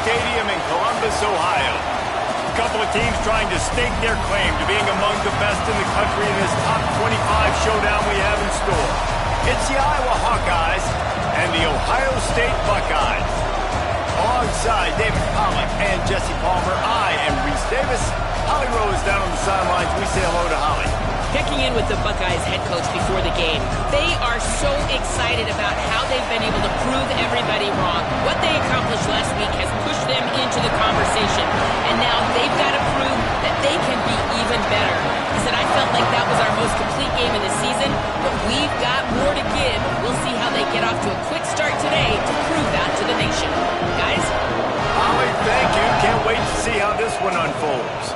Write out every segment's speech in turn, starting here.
Stadium in Columbus, Ohio. A couple of teams trying to stake their claim to being among the best in the country in this top 25 showdown we have in store. It's the Iowa Hawkeyes and the Ohio State Buckeyes. Alongside David Pollack and Jesse Palmer, I am Reese Davis. Holly Rose down on the sidelines. We say hello to Holly. Checking in with the Buckeyes head coach before the game. They are so excited about how they've been able to prove everybody wrong. What they accomplished last week has pushed them into the conversation. And now they've got to prove that they can be even better. He said, I felt like that was our most complete game of the season, but we've got more to give. We'll see how they get off to a quick start today to prove that to the nation. Guys? Holly, thank you. Can't wait to see how this one unfolds.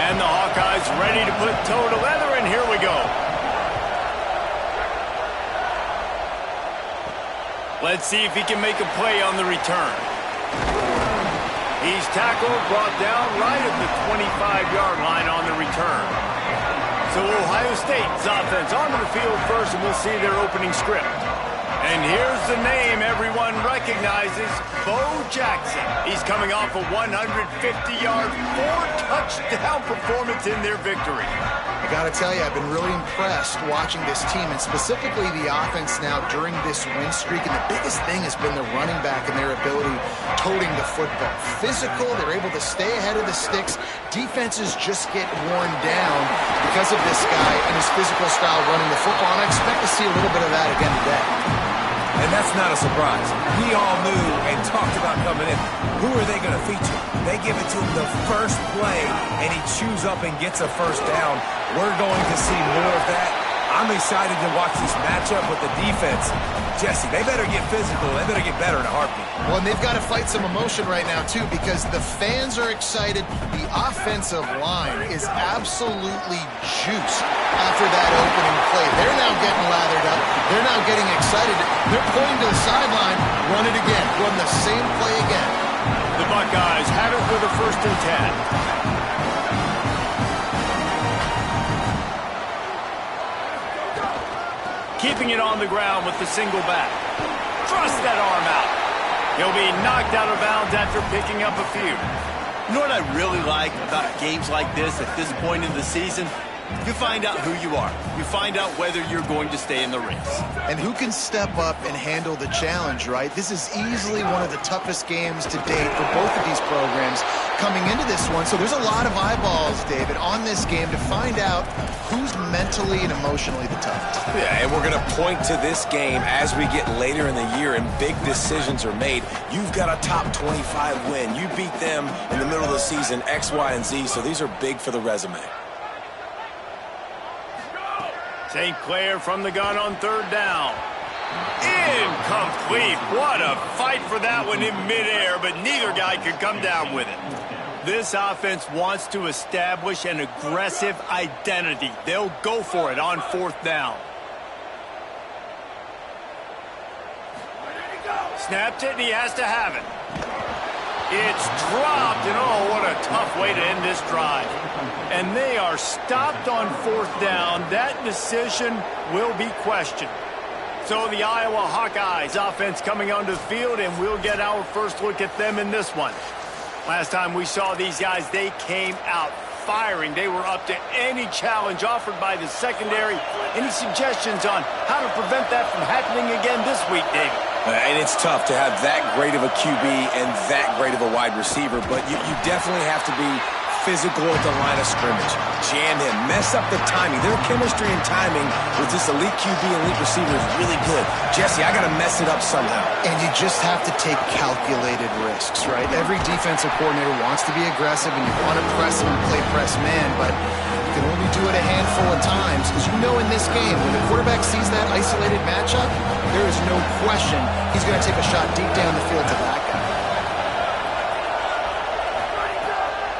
And the Hawkeyes ready to put toe to leather, and here we go. Let's see if he can make a play on the return. He's tackled, brought down right at the 25-yard line on the return. So Ohio State's offense onto the field first, and we'll see their opening script. And here's the name everyone recognizes, Bo Jackson. He's coming off a 150-yard, 4-touchdown performance in their victory. I got to tell you, I've been really impressed watching this team, and specifically the offense now during this win streak. And the biggest thing has been the running back and their ability toting the football. Physical, they're able to stay ahead of the sticks. Defenses just get worn down because of this guy and his physical style running the football, and I expect to see a little bit of that again today. And that's not a surprise. We all knew and talked about coming in. Who are they going to feature? They give it to him the first play, and he chews up and gets a first down. We're going to see more of that. I'm excited to watch this matchup with the defense. Jesse, they better get physical. They better get better in a heartbeat. Well, and they've got to fight some emotion right now, too, because the fans are excited. The offensive line is absolutely juiced after that opening play. They're now getting lathered up. They're now getting excited. They're pointing to the sideline. Run it again. Run the same play again. The Buckeyes have it with a 1st and 10. Keeping it on the ground with the single back. Thrust that arm out. He'll be knocked out of bounds after picking up a few. You know what I really like about games like this at this point in the season? You find out who you are. You find out whether you're going to stay in the race. And who can step up and handle the challenge, right? This is easily one of the toughest games to date for both of these programs coming into this one. So there's a lot of eyeballs, David, on this game to find out who's mentally and emotionally the toughest. Yeah, and we're going to point to this game as we get later in the year and big decisions are made. You've got a top 25 win. You beat them in the middle of the season, X, Y, and Z, so these are big for the resume. St. Clair from the gun on 3rd down. Incomplete. What a fight for that one in midair, but neither guy could come down with it. This offense wants to establish an aggressive identity. They'll go for it on 4th down. Snapped it, and he has to have it. It's dropped, and oh, what a tough way to end this drive. And they are stopped on 4th down. That decision will be questioned. So the Iowa Hawkeyes offense coming onto the field, and we'll get our first look at them in this one. Last time we saw these guys, they came out firing. They were up to any challenge offered by the secondary. Any suggestions on how to prevent that from happening again this week, David? And it's tough to have that great of a QB and that great of a wide receiver, but you definitely have to be physical at the line of scrimmage. Jam him, mess up the timing. Their chemistry and timing with this elite QB and elite receiver is really good. Jesse, I got to mess it up somehow. And you just have to take calculated risks, right? Every defensive coordinator wants to be aggressive, and you want to press him and play press man, but you can only do it a handful of times, because you know in this game, when the quarterback sees that isolated matchup, there is no question he's going to take a shot deep down the field to that guy.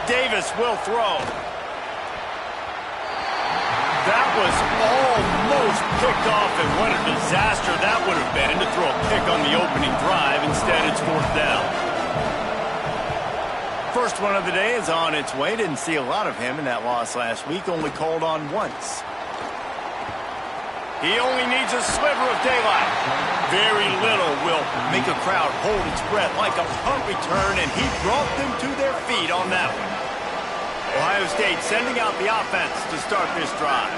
Davis will throw. That was almost picked off, and what a disaster that would have been to throw a pick on the opening drive. Instead, it's 4th down. First one of the day is on its way. Didn't see a lot of him in that loss last week. Only called on once. He only needs a sliver of daylight. Very little will make a crowd hold its breath like a punt return, and he brought them to their feet on that one. Ohio State sending out the offense to start this drive.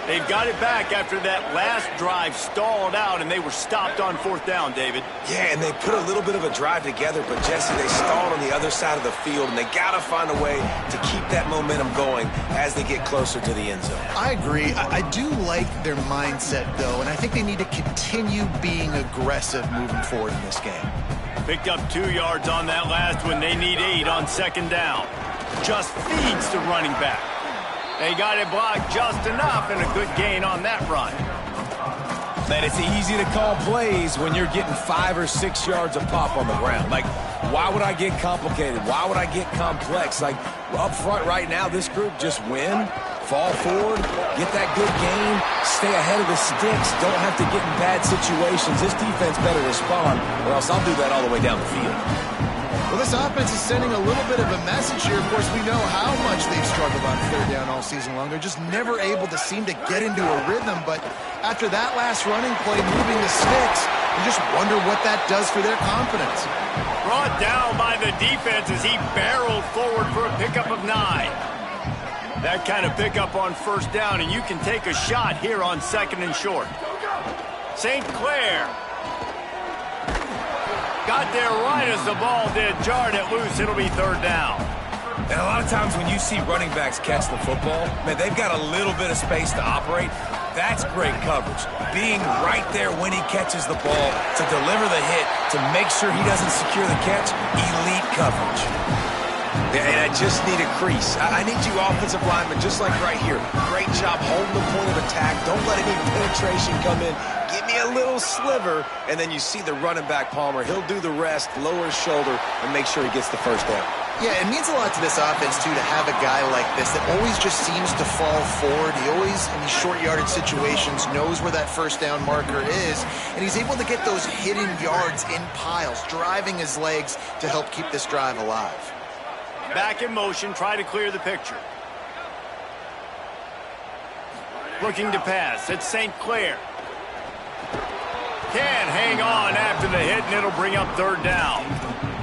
They've got it back after that last drive stalled out, and they were stopped on fourth down, David. Yeah, and they put a little bit of a drive together, but, Jesse, they stalled on the other side of the field, and they got to find a way to keep that momentum going as they get closer to the end zone. I agree. I do like their mindset, though, and I think they need to continue being aggressive moving forward in this game. Picked up 2 yards on that last one. They need 8 on second down. Just feeds the running back. They got it blocked just enough, and a good gain on that run. Man, it's easy to call plays when you're getting 5 or 6 yards a pop on the ground. Like, why would I get complicated? Why would I get complex? Like, up front right now, this group just win, fall forward, get that good gain, stay ahead of the sticks, don't have to get in bad situations. This defense better respond, or else I'll do that all the way down the field. Well, this offense is sending a little bit of a message here. Of course, we know how much they've struggled on third down all season long. They're just never able to seem to get into a rhythm. But after that last running play, moving the sticks, you just wonder what that does for their confidence. Brought down by the defense as he barreled forward for a pickup of 9. That kind of pickup on first down, and you can take a shot here on second and short. St. Clair got there right as the ball did. Jarred it loose. It'll be third down. And a lot of times when you see running backs catch the football, man, they've got a little bit of space to operate. That's great coverage. Being right there when he catches the ball to deliver the hit, to make sure he doesn't secure the catch, elite coverage. And I just need a crease. I need you offensive linemen, just like right here. Great job holding the point of attack. Don't let any penetration come in. Give me a little sliver, and then you see the running back, Palmer. He'll do the rest, lower his shoulder, and make sure he gets the first down. Yeah, it means a lot to this offense, too, to have a guy like this that always just seems to fall forward. He always, in these short yardage situations, knows where that first down marker is, and he's able to get those hidden yards in piles, driving his legs to help keep this drive alive. Back in motion, try to clear the picture. Looking to pass, it's St. Clair. Can't hang on after the hit, and it'll bring up third down.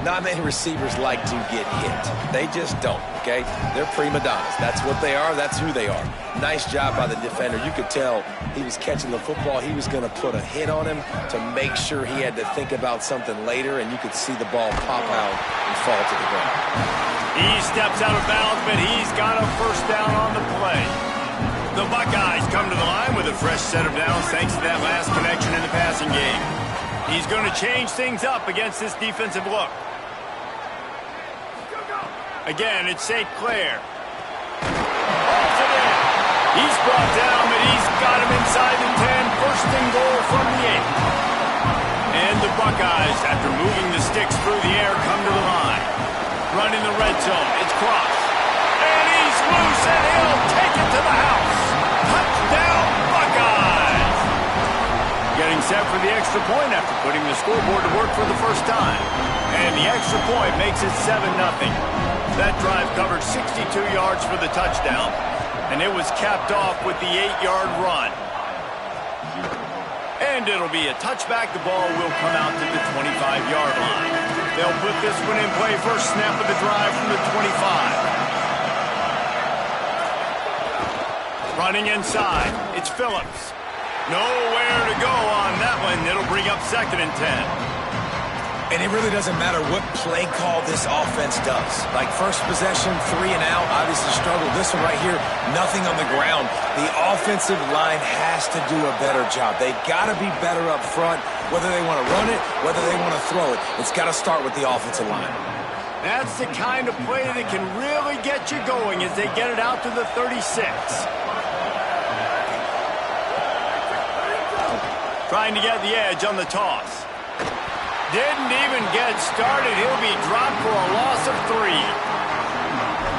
Not many receivers like to get hit. They just don't, okay? They're prima donnas. That's what they are. That's who they are. Nice job by the defender. You could tell he was catching the football. He was going to put a hit on him to make sure he had to think about something later, and you could see the ball pop out and fall to the ground. He steps out of bounds, but he's got a first down on the play. The Buckeyes come to the line with a fresh set of downs thanks to that last connection in the passing game. He's going to change things up against this defensive look. Again, it's St. Clair. Pulls it in. He's brought down, but he's got him inside the 10. First and goal from the 8. And the Buckeyes, after moving the sticks through the air, come to the line. Run in the red zone. It's Cross. And he's loose, and he'll take it to the house. Touchdown, Buckeyes! Getting set for the extra point after putting the scoreboard to work for the first time. And the extra point makes it 7-0. That drive covered 62 yards for the touchdown, and it was capped off with the 8-yard run. And it'll be a touchback. The ball will come out to the 25-yard line. They'll put this one in play. First snap of the drive from the 25. Running inside, it's Phillips. Nowhere to go on that one. It'll bring up second and 10. And it really doesn't matter what play call this offense does. Like first possession, 3 and out, obviously struggled. This one right here, nothing on the ground. The offensive line has to do a better job. They've got to be better up front, whether they want to run it, whether they want to throw it. It's got to start with the offensive line. That's the kind of play that can really get you going as they get it out to the 36. Trying to get the edge on the toss. Didn't even get started. He'll be dropped for a loss of 3.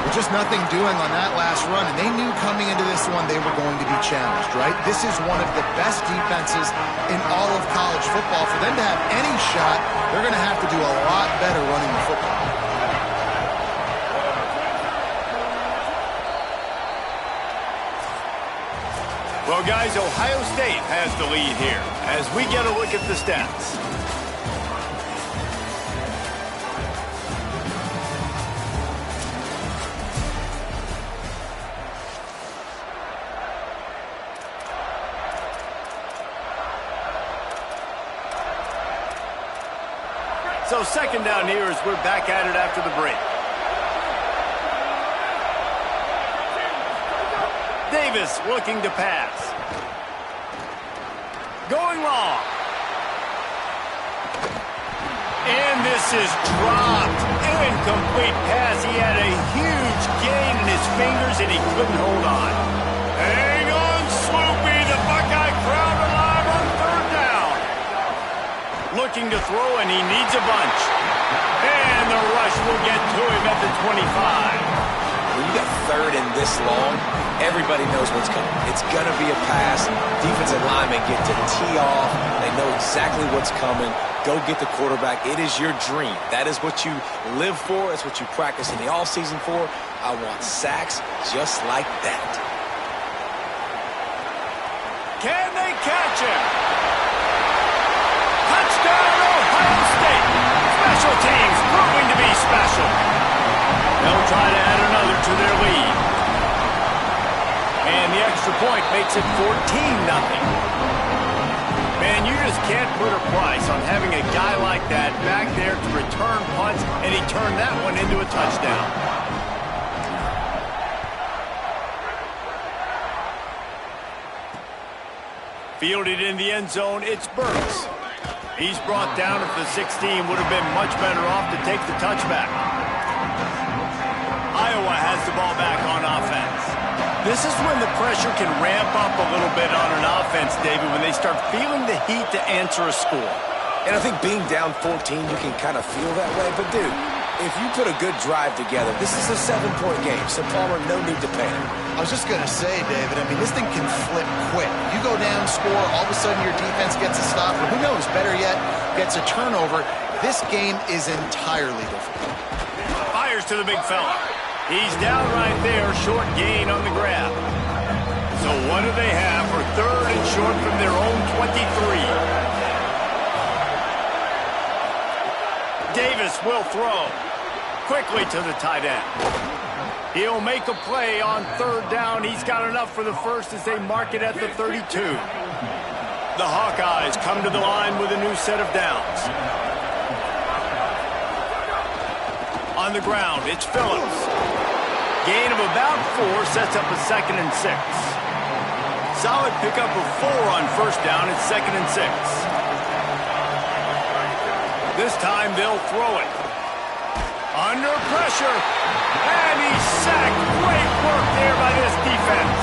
With just nothing doing on that last run, and they knew coming into this one they were going to be challenged, right? This is one of the best defenses in all of college football. For them to have any shot, they're going to have to do a lot better running the football. Well, guys, Ohio State has the lead here as we get a look at the stats. So second down here as we're back at it after the break. Davis looking to pass. Going long. And this is dropped. Incomplete pass. He had a huge gain in his fingers and he couldn't hold on. Hang on, Sloopy. The Buckeye crowd alive on third down. Looking to throw, and he needs a bunch. And the rush will get to him at the 25. When you got third and this long, everybody knows what's coming. It's going to be a pass. Defensive linemen get to tee off. They know exactly what's coming. Go get the quarterback. It is your dream. That is what you live for. That's what you practice in the offseason for. I want sacks just like that. Can they catch him? Touchdown, Ohio State. Special teams proving to be special. They'll try to add another to their lead. And the extra point makes it 14-0. Man, you just can't put a price on having a guy like that back there to return punts, and he turned that one into a touchdown. Fielded in the end zone, it's Burks. He's brought down at the 16, would have been much better off to take the touchback. Iowa has the ball back on offense. This is when the pressure can ramp up a little bit on an offense, David, when they start feeling the heat to answer a score. And I think being down 14, you can kind of feel that way. But, dude, if you put a good drive together, this is a 7-point game. So, Palmer, no need to panic. I was just going to say, David, I mean, this thing can flip quick. You go down, score, all of a sudden your defense gets a stop, or who knows, better yet, gets a turnover. This game is entirely different. Fires to the big fella. He's down right there, short gain on the grab. So what do they have for third and short from their own 23? Davis will throw. Quickly to the tight end. He'll make a play on third down. He's got enough for the first as they mark it at the 32. The Hawkeyes come to the line with a new set of downs. On the ground, it's Phillips. Gain of about 4 sets up a 2nd and 6. Solid pickup of 4 on first down. It's 2nd and 6. This time they'll throw it. Under pressure. And he's sacked. Great work there by this defense.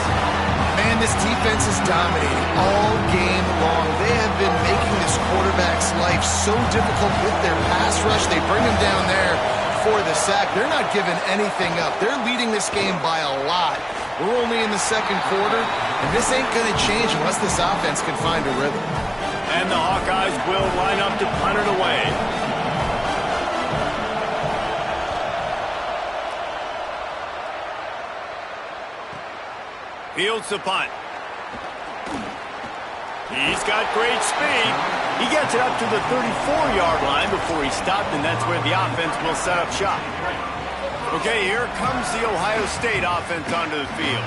Man, this defense is dominating all game long. They have been making this quarterback's life so difficult with their pass rush. They bring him down there for the sack. They're not giving anything up. They're leading this game by a lot. We're only in the second quarter, and this ain't going to change unless this offense can find a rhythm. And the Hawkeyes will line up to punt it away. Fields the punt. He's got great speed. He gets it up to the 34-yard line before he's stopped, and that's where the offense will set up shop. Okay, here comes the Ohio State offense onto the field.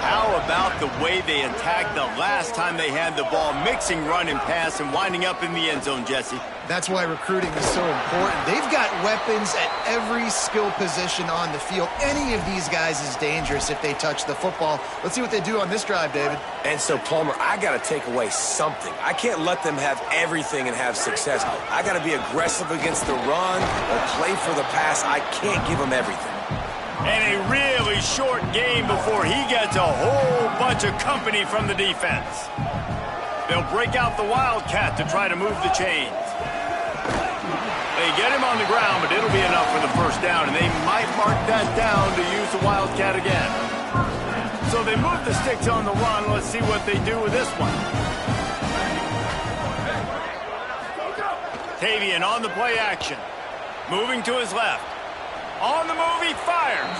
How about the way they attacked the last time they had the ball, mixing run and pass and winding up in the end zone, Jesse? That's why recruiting is so important. They've got weapons at every skill position on the field. Any of these guys is dangerous if they touch the football. Let's see what they do on this drive, David. And so, Palmer, I got to take away something. I can't let them have everything and have success. I got to be aggressive against the run or play for the pass. I can't give them everything. And a really short game before he gets a whole bunch of company from the defense. They'll break out the Wildcat to try to move the chains. They get him on the ground, but it'll be enough for the first down, and they might mark that down to use the Wildcat again. So they move the sticks on the run. Let's see what they do with this one. Tavian on the play action. Moving to his left. On the move, he fires.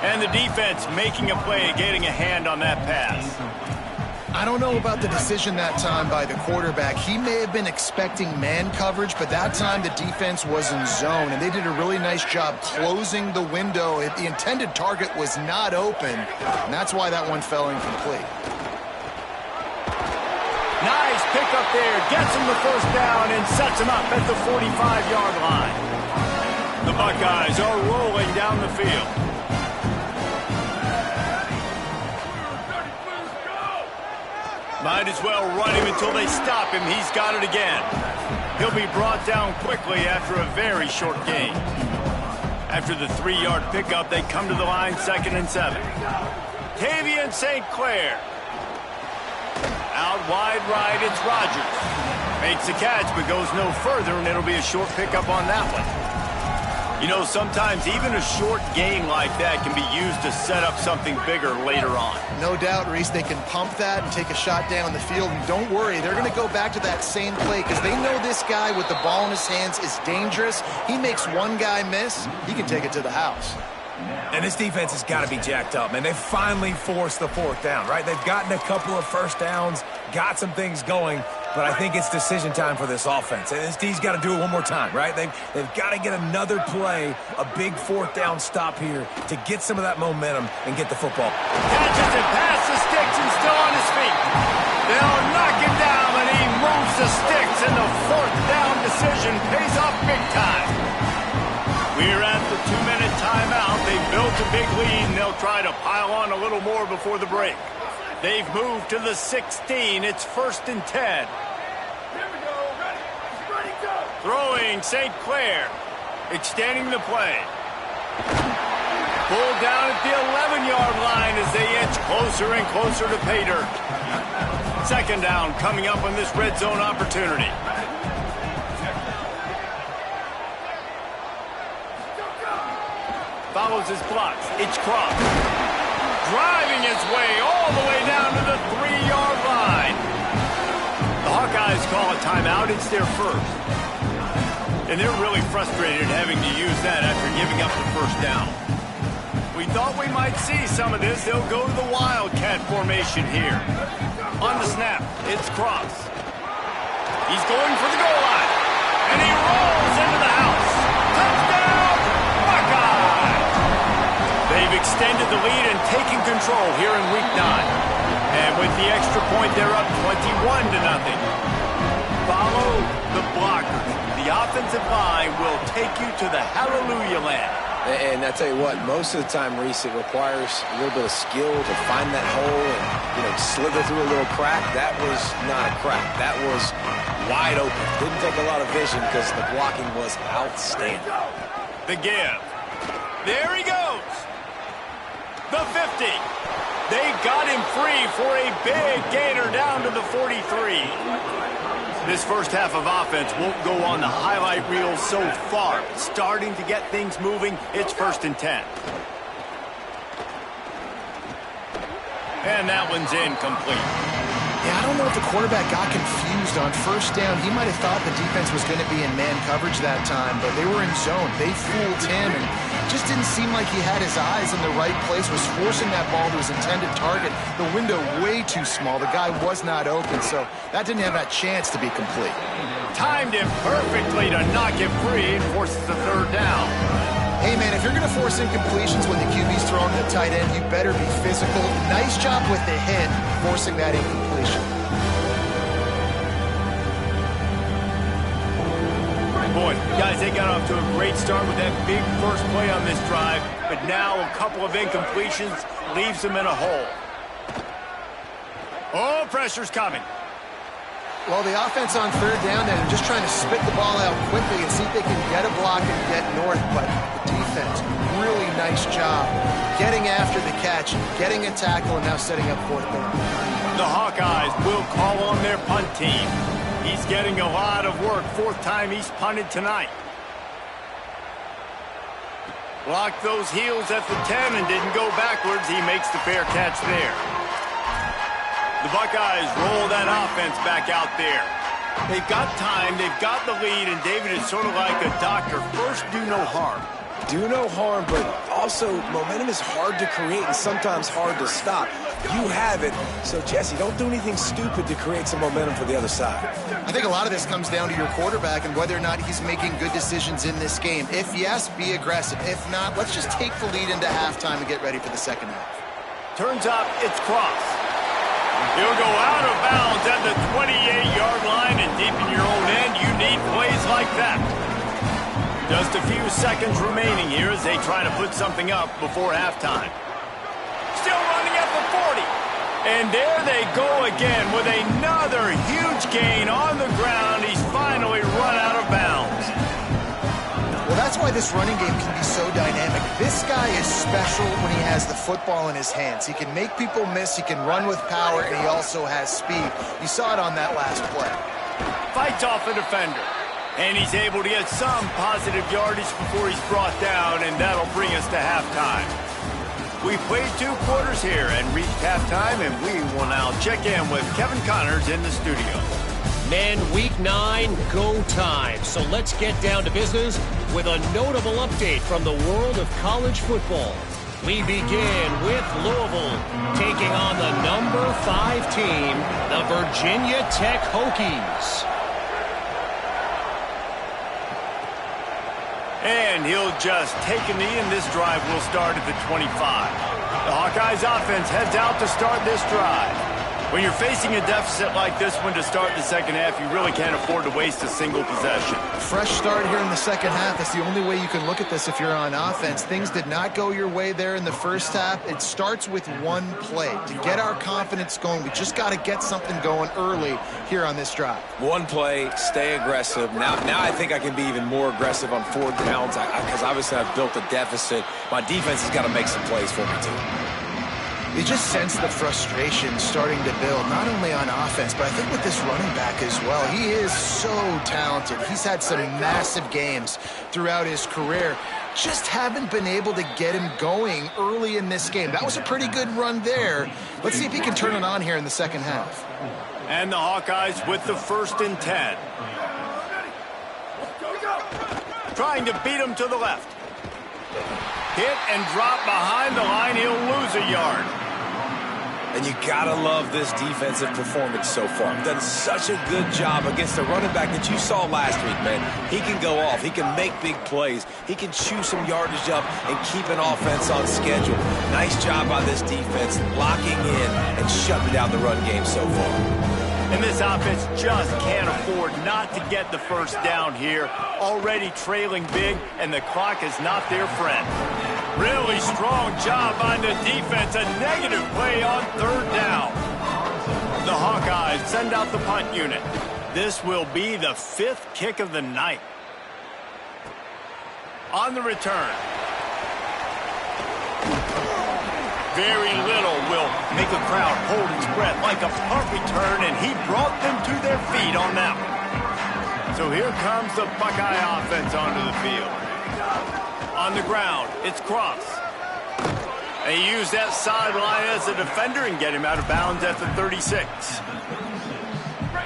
And the defense making a play, getting a hand on that pass. I don't know about the decision that time by the quarterback. He may have been expecting man coverage, but that time the defense was in zone, and they did a really nice job closing the window. The intended target was not open, and that's why that one fell incomplete. Nice pick up there. Gets him the first down and sets him up at the 45-yard line. The Buckeyes are rolling down the field. Might as well run him until they stop him. He's got it again. He'll be brought down quickly after a very short gain. After the 3-yard pickup, they come to the line 2nd and 7. Tavian St. Clair. Out wide right, it's Rogers. Makes the catch, but goes no further, and it'll be a short pickup on that one. You know, sometimes even a short gain like that can be used to set up something bigger later on. No doubt, Reese, they can pump that and take a shot down the field. And don't worry, they're going to go back to that same play because they know this guy with the ball in his hands is dangerous. He makes one guy miss, he can take it to the house. And this defense has got to be jacked up, man. They finally forced the 4th down, right? They've gotten a couple of first downs, got some things going, but I think it's decision time for this offense. And this D's got to do it one more time, right? They've got to get another play, a big 4th down stop here to get some of that momentum and get the football. Catches it past the sticks and still on his feet. They'll knock him down, and he moves the sticks, and the 4th down decision pays off big time. We're at the 2-minute timeout. They've built a big lead, and they'll try to pile on a little more before the break. They've moved to the 16. It's 1st and 10. Throwing St. Clair. Extending the play. Pulled down at the 11-yard line as they inch closer and closer to pay dirt. 2nd down coming up on this red zone opportunity. Follows his blocks. It's Cross. Driving his way all the way down to the 3-yard line. The Hawkeyes call a timeout. It's their first. And they're really frustrated having to use that after giving up the first down. We thought we might see some of this. They'll go to the Wildcat formation here. On the snap, it's Cross. He's going for the goal line. And he rolls into the house. Touchdown, Buckeyes! They've extended the lead and taken control here in Week 9. And with the extra point, they're up 21-0. Follow the blockers. The offensive line will take you to the hallelujah land. And I tell you what, most of the time, Reese, it requires a little bit of skill to find that hole and, slither through a little crack. That was not a crack. That was wide open. Didn't take a lot of vision because the blocking was outstanding. The give. There he goes. The 50. They got him free for a big gainer down to the 43. This first half of offense won't go on the highlight reel so far. Starting to get things moving, it's 1st and 10. And that one's incomplete. Yeah, I don't know if the quarterback got confused on 1st down. He might have thought the defense was going to be in man coverage that time, but they were in zone. They fooled him, and just didn't seem like he had his eyes in the right place, was forcing that ball to his intended target. The window way too small. The guy was not open, so that didn't have that chance to be complete. Timed him perfectly to knock him free and forces the 3rd down. Hey, man, if you're going to force incompletions when the QB's throwing to the tight end, you better be physical. Nice job with the hit, forcing that incompletion. Boy, guys, they got off to a great start with that big first play on this drive, but now a couple of incompletions leaves them in a hole. Oh, pressure's coming. Well, the offense on 3rd down, they're just trying to spit the ball out quickly and see if they can get a block and get north, but the defense, really nice job getting after the catch, getting a tackle, and now setting up 4th down. The Hawkeyes will call on their punt team. He's getting a lot of work. 4th time he's punted tonight. Blocked those heels at the 10 and didn't go backwards. He makes the fair catch there. The Buckeyes roll that offense back out there. They've got time, they've got the lead, and David is sort of like a doctor. First, do no harm. Do no harm, but also momentum is hard to create and sometimes hard to stop. You have it. So, Jesse, don't do anything stupid to create some momentum for the other side. I think a lot of this comes down to your quarterback and whether or not he's making good decisions in this game. If yes, be aggressive. If not, let's just take the lead into halftime and get ready for the second half. Turns up, it's Cross. He'll go out of bounds at the 28-yard line, and deep in your own end, you need plays like that. Just a few seconds remaining here as they try to put something up before halftime. Still running at the 40. And there they go again with another huge gain on the ground. He's finally run out of bounds. Well, that's why this running game can be so dynamic. This guy is special when he has the football in his hands. He can make people miss, he can run with power, and he also has speed. You saw it on that last play. Fights off a defender. And he's able to get some positive yardage before he's brought down, and that'll bring us to halftime. We played 2 quarters here and reached halftime, and we will now check in with Kevin Connors in the studio. Men, week 9, go time. So let's get down to business with a notable update from the world of college football. We begin with Louisville taking on the number 5 team, the Virginia Tech Hokies. And he'll just take a knee, and this drive will start at the 25. The Hawkeyes offense heads out to start this drive. When you're facing a deficit like this one to start the second half, you really can't afford to waste a single possession. Fresh start here in the second half. That's the only way you can look at this if you're on offense. Things did not go your way there in the first half. It starts with one play. To get our confidence going, we just got to get something going early here on this drive. One play, stay aggressive. Now I think I can be even more aggressive on 4th downs because obviously I've built a deficit. My defense has got to make some plays for me too. You just sense the frustration starting to build, not only on offense, but I think with this running back as well. He is so talented. He's had some massive games throughout his career. Just haven't been able to get him going early in this game. That was a pretty good run there. Let's see if he can turn it on here in the second half. And the Hawkeyes with the 1st and 10. Trying to beat him to the left. Hit and drop behind the line. He'll lose a yard. And you gotta love this defensive performance so far. Done such a good job against the running back that you saw last week, man. He can go off. He can make big plays. He can chew some yardage up and keep an offense on schedule. Nice job by this defense locking in and shutting down the run game so far. And this offense just can't afford not to get the first down here. Already trailing big, and the clock is not their friend. Really strong job by the defense. A negative play on 3rd down. The Hawkeyes send out the punt unit. This will be the 5th kick of the night. On the return. Very little will make a crowd hold its breath like a punt return, and he brought them to their feet on that one. So here comes the Buckeye offense onto the field. On the ground, it's Cross. They use that sideline as a defender and get him out of bounds at the 36.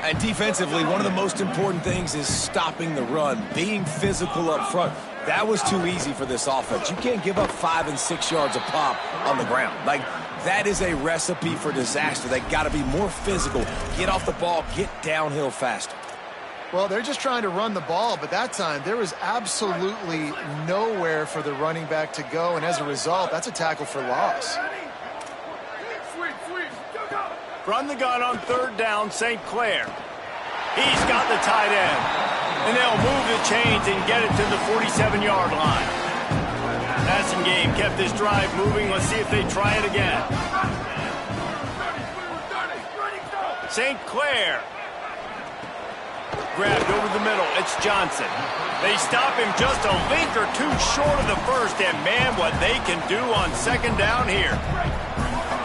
And defensively, one of the most important things is stopping the run, being physical up front. That was too easy for this offense. You can't give up 5 and 6 yards a pop on the ground. Like, that is a recipe for disaster. They got to be more physical, get off the ball, get downhill faster. Well, they're just trying to run the ball, but that time there was absolutely nowhere for the running back to go, and as a result, that's a tackle for loss. Run the gun on 3rd down, St. Clair. He's got the tight end. And they'll move the chains and get it to the 47-yard line. Passing game kept this drive moving. Let's see if they try it again. St. Clair. Grabbed over the middle. It's Johnson. They stop him just a link or two short of the first. And, man, what they can do on 2nd down here.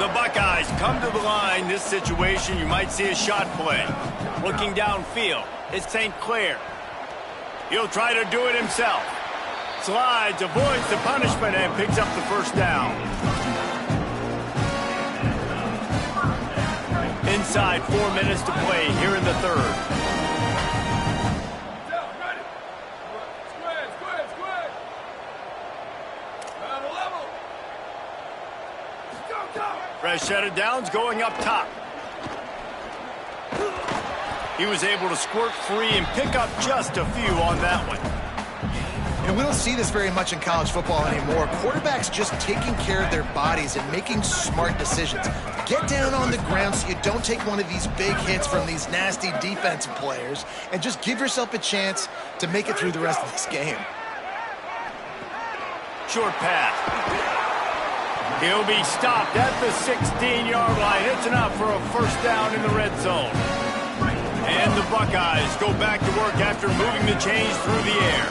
The Buckeyes come to the line. This situation, you might see a shot play. Looking downfield, it's St. Clair. He'll try to do it himself. Slides, avoids the punishment, and picks up the 1st down. Inside 4 minutes to play here in the 3rd. Fresh set of downs going up top. He was able to squirt free and pick up just a few on that one. And we don't see this very much in college football anymore. Quarterbacks just taking care of their bodies and making smart decisions. Get down on the ground so you don't take one of these big hits from these nasty defensive players and just give yourself a chance to make it through the rest of this game. Short pass. He'll be stopped at the 16-yard line. It's enough for a first down in the red zone. And the Buckeyes go back to work after moving the chains through the air.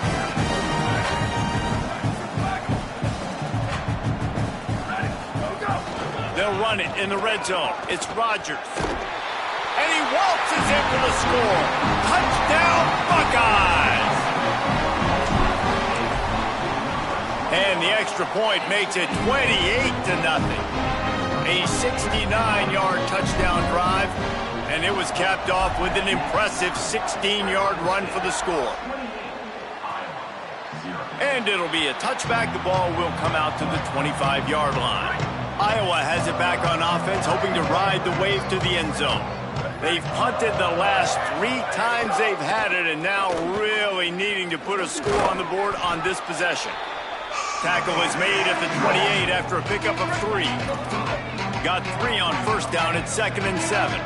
They'll run it in the red zone. It's Rodgers. And he waltzes in for the score. Touchdown, Buckeyes! And the extra point makes it 28-0. A 69-yard touchdown drive. And it was capped off with an impressive 16-yard run for the score. And it'll be a touchback. The ball will come out to the 25-yard line. Iowa has it back on offense, hoping to ride the wave to the end zone. They've punted the last 3 times they've had it, and now really needing to put a score on the board on this possession. Tackle is made at the 28 after a pickup of 3. Got 3 on first down at 2nd and 7.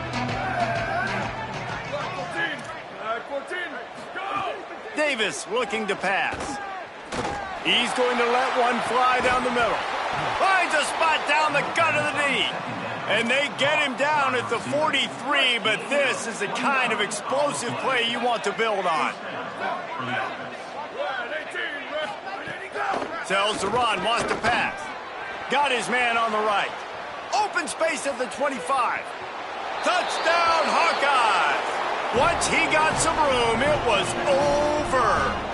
Davis looking to pass. He's going to let one fly down the middle. Finds a spot down the gut of the knee. And they get him down at the 43, but this is the kind of explosive play you want to build on. Tells to run, wants to pass. Got his man on the right. Open space at the 25. Touchdown, Hawkeyes! Once he got some room, it was over.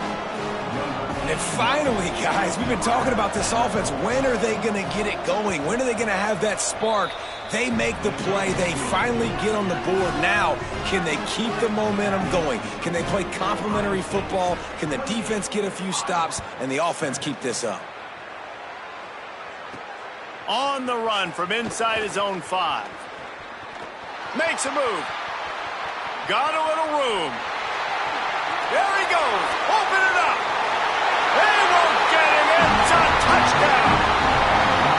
And finally, guys, we've been talking about this offense. When are they going to get it going? When are they going to have that spark? They make the play. They finally get on the board. Now, can they keep the momentum going? Can they play complementary football? Can the defense get a few stops and the offense keep this up? On the run from inside his own 5. Makes a move. Got a little room. There he goes. Open it up. They won't get him. It's a touchdown.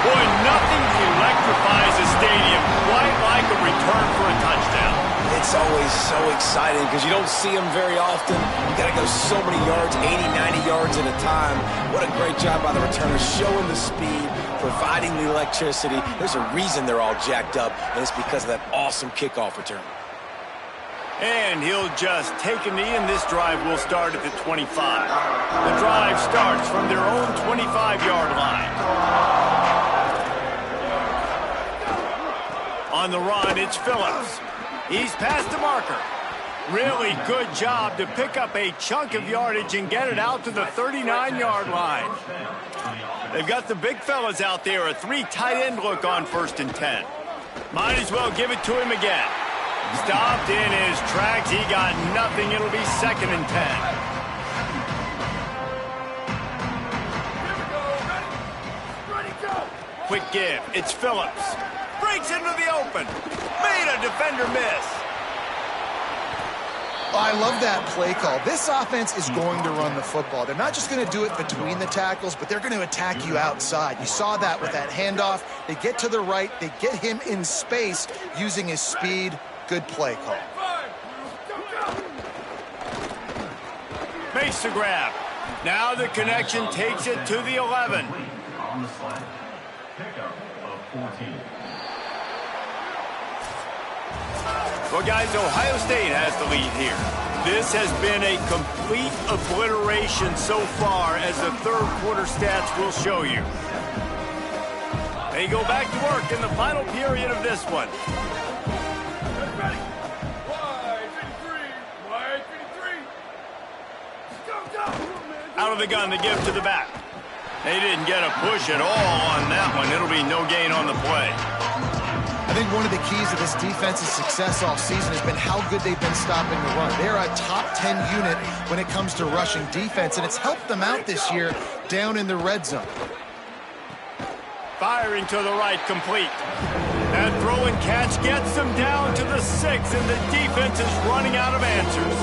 Boy, nothing electrifies a stadium quite like a return for a touchdown. It's always so exciting because you don't see them very often. You got to go so many yards, 80, 90 yards at a time. What a great job by the returners, showing the speed, providing the electricity. There's a reason they're all jacked up, and it's because of that awesome kickoff return. And he'll just take a knee, and this drive will start at the 25. The drive starts from their own 25-yard line. On the run, it's Phillips. He's past the marker. Really good job to pick up a chunk of yardage and get it out to the 39-yard line. They've got the big fellas out there, a 3 tight end look on 1st and 10. Might as well give it to him again. Stopped in his tracks. He got nothing. It'll be 2nd and 10. Quick give. It's Phillips. Breaks into the open. Made a defender miss. Oh, I love that play call. This offense is going to run the football. They're not just going to do it between the tackles, but they're going to attack you outside. You saw that with that handoff. They get to the right. They get him in space using his speed. Good play call. Makes the grab. Now the connection takes it to the 11. Well, guys, Ohio State has the lead here. This has been a complete obliteration so far, as the third quarter stats will show you. They go back to work in the final period of this one. Out of the gun to give to the back. They didn't get a push at all on that one. It'll be no gain on the play. I think one of the keys to this defense's success all season has been how good they've been stopping the run. They're a top 10 unit when it comes to rushing defense, and it's helped them out this year down in the red zone. Firing to the right, complete. That throw and catch gets them down to the 6, and the defense is running out of answers.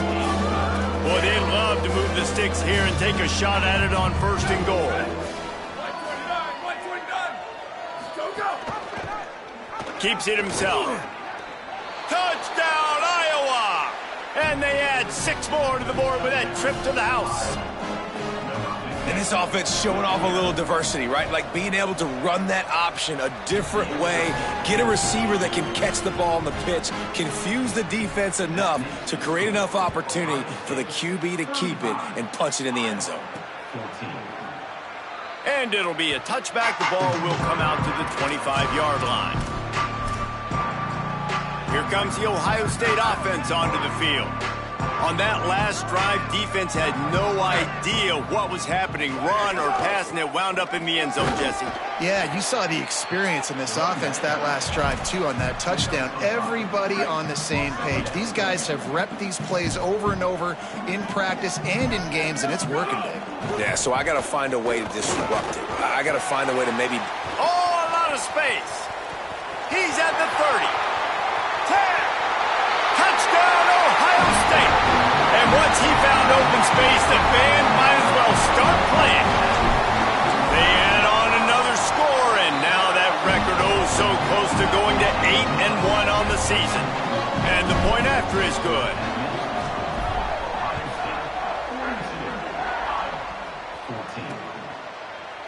Boy, they'd love to move the sticks here and take a shot at it on 1st and goal. Keeps it himself. Touchdown, Iowa! And they add 6 more to the board with that trip to the house. And this offense showing off a little diversity, right? Like being able to run that option a different way, get a receiver that can catch the ball on the pitch, confuse the defense enough to create enough opportunity for the QB to keep it and punch it in the end zone. And it'll be a touchback. The ball will come out to the 25-yard line. Here comes the Ohio State offense onto the field. On that last drive, defense had no idea what was happening, run or pass, and it wound up in the end zone, Jesse. Yeah, you saw the experience in this offense that last drive, too, on that touchdown. Everybody on the same page. These guys have repped these plays over and over in practice and in games, and it's working, Dave. Yeah, so I got to find a way to disrupt it. I got to find a way to maybe... Oh, a lot of space. He's at the 30. 10. Touchdown, Ohio State. And once he found open space, the band might as well start playing. They add on another score, and now that record so close to going to 8-1 on the season. And the point after is good.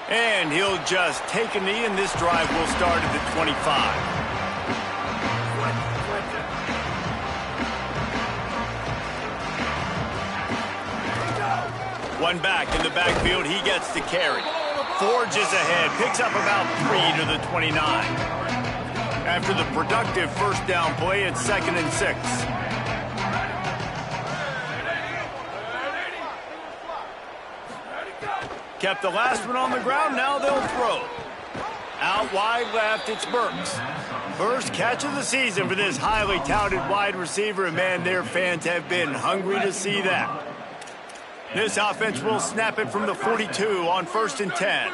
And he'll just take a knee, and this drive will start at the 25. One back in the backfield, he gets the carry. Forges ahead, picks up about 3 to the 29. After the productive 1st down play, it's 2nd and 6. Kept the last one on the ground, now they'll throw. Out wide left, it's Burks. First catch of the season for this highly touted wide receiver, and man, their fans have been hungry to see that. This offense will snap it from the 42 on 1st and 10.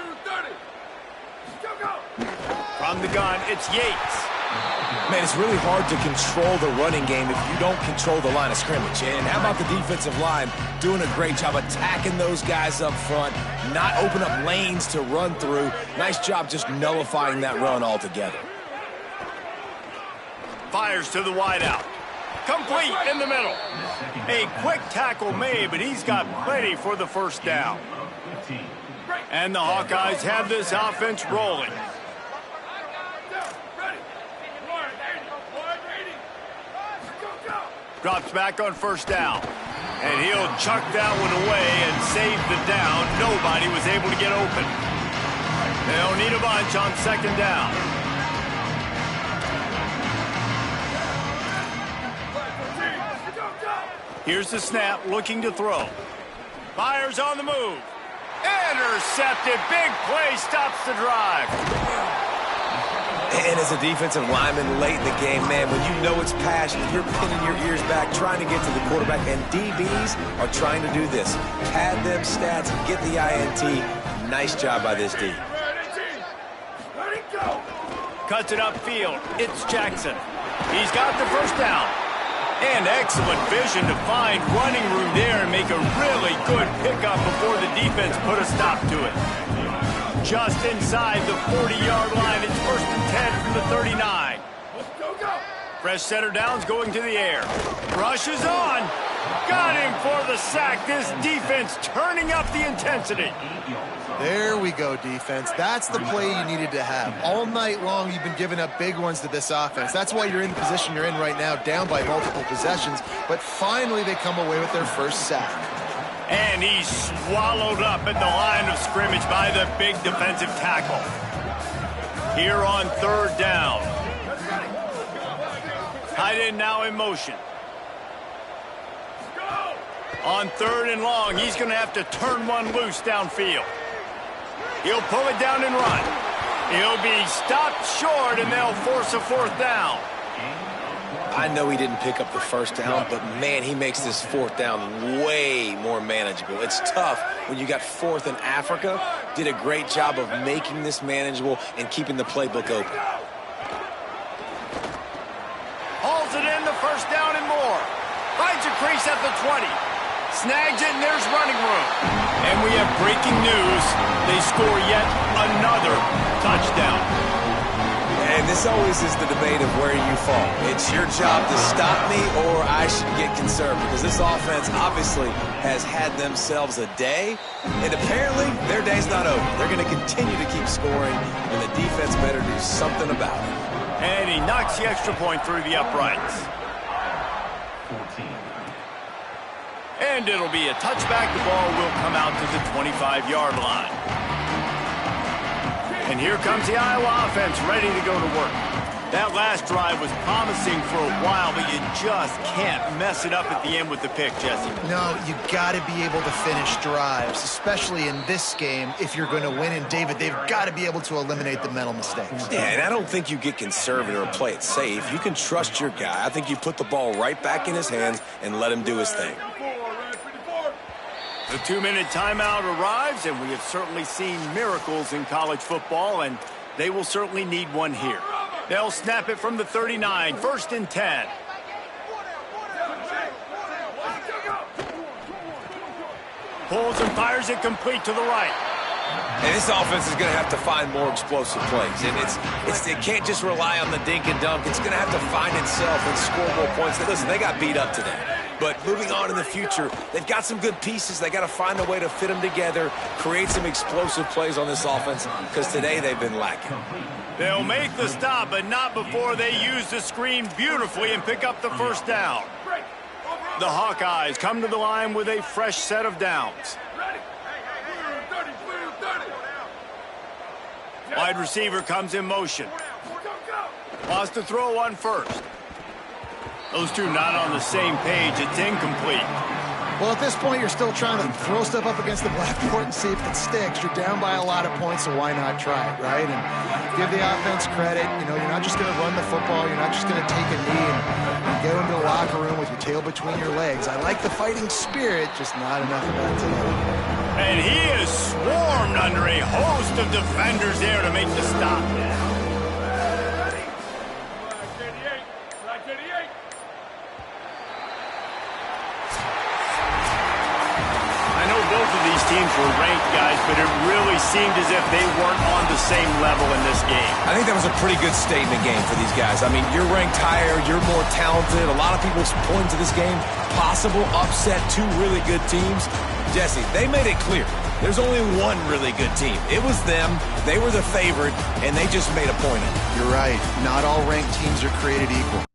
From the gun, it's Yates. Man, it's really hard to control the running game if you don't control the line of scrimmage. And how about the defensive line doing a great job attacking those guys up front, not open up lanes to run through. Nice job just nullifying that run altogether. Fires to the wideout. Complete in the middle. A quick tackle made, but he's got plenty for the 1st down. And the Hawkeyes have this offense rolling. Drops back on 1st down. And he'll chuck that one away and save the down. Nobody was able to get open. They'll need a bunch on 2nd down. Here's the snap, looking to throw. Fires on the move. Intercepted. Big play, stops the drive. And as a defensive lineman late in the game, man, when you know it's passionate, you're pinning your ears back, trying to get to the quarterback, and DBs are trying to do this. Pad them stats and get the INT. Nice job by this D. Cuts it upfield. It's Jackson. He's got the 1st down. And excellent vision to find running room there and make a really good pickup before the defense put a stop to it. Just inside the 40-yard line, it's 1st and 10 from the 39. Fresh setter downs going to the air. Rushes on. Got him for the sack. This defense turning up the intensity. There we go, defense. That's the play you needed to have. All night long, you've been giving up big ones to this offense. That's why you're in the position you're in right now, down by multiple possessions. But finally, they come away with their 1st sack. And he's swallowed up at the line of scrimmage by the big defensive tackle. Here on 3rd down. Tight end now in motion. On 3rd and long, he's going to have to turn one loose downfield. He'll pull it down and run. He'll be stopped short, and they'll force a 4th down. I know he didn't pick up the 1st down, but, man, he makes this 4th down way more manageable. It's tough when you got 4th in Africa. Did a great job of making this manageable and keeping the playbook open. crease at the 20. Snags it, and there's running room. And we have breaking news. They score yet another touchdown. And this always is the debate of where you fall. It's your job to stop me or I should get concerned because this offense obviously has had themselves a day, and apparently their day's not over. They're going to continue to keep scoring, and the defense better do something about it. And he knocks the extra point through the uprights. And it'll be a touchback. The ball will come out to the 25-yard line. And here comes the Iowa offense ready to go to work. That last drive was promising for a while, but you just can't mess it up at the end with the pick, Jesse. No, you got to be able to finish drives, especially in this game. If you're going to win, and David, they've got to be able to eliminate the mental mistakes. Yeah, and I don't think you get conservative or play it safe. You can trust your guy. I think you put the ball right back in his hands and let him do his thing. The 2-minute timeout arrives, and we have certainly seen miracles in college football, and they will certainly need one here. They'll snap it from the 39, 1st and 10. Pulls and fires it complete to the right. And this offense is going to have to find more explosive plays. And it can't just rely on the dink and dunk. It's going to have to find itself and score more points. Listen, they got beat up today. But moving on in the future, they've got some good pieces. They got to find a way to fit them together, create some explosive plays on this offense, because today they've been lacking. They'll make the stop, but not before they use the screen beautifully and pick up the first down. The Hawkeyes come to the line with a fresh set of downs. Wide receiver comes in motion. Wants to throw on first. Those two not on the same page. It's incomplete. Well, at this point, you're still trying to throw stuff up against the blackboard and see if it sticks. You're down by a lot of points, so why not try it, right? And give the offense credit. You know, you're not just going to run the football. You're not just going to take a knee and go into the locker room with your tail between your legs. I like the fighting spirit, just not enough of that today. And he is swarmed under a host of defenders there to make the stop. Teams were ranked, guys, but it really seemed as if they weren't on the same level in this game. I think that was a pretty good statement game for these guys. I mean, you're ranked higher, you're more talented. A lot of people point to this game, possible upset, two really good teams. Jesse, they made it clear. There's only one really good team. It was them. They were the favorite, and they just made a point of it. You're right. Not all ranked teams are created equal.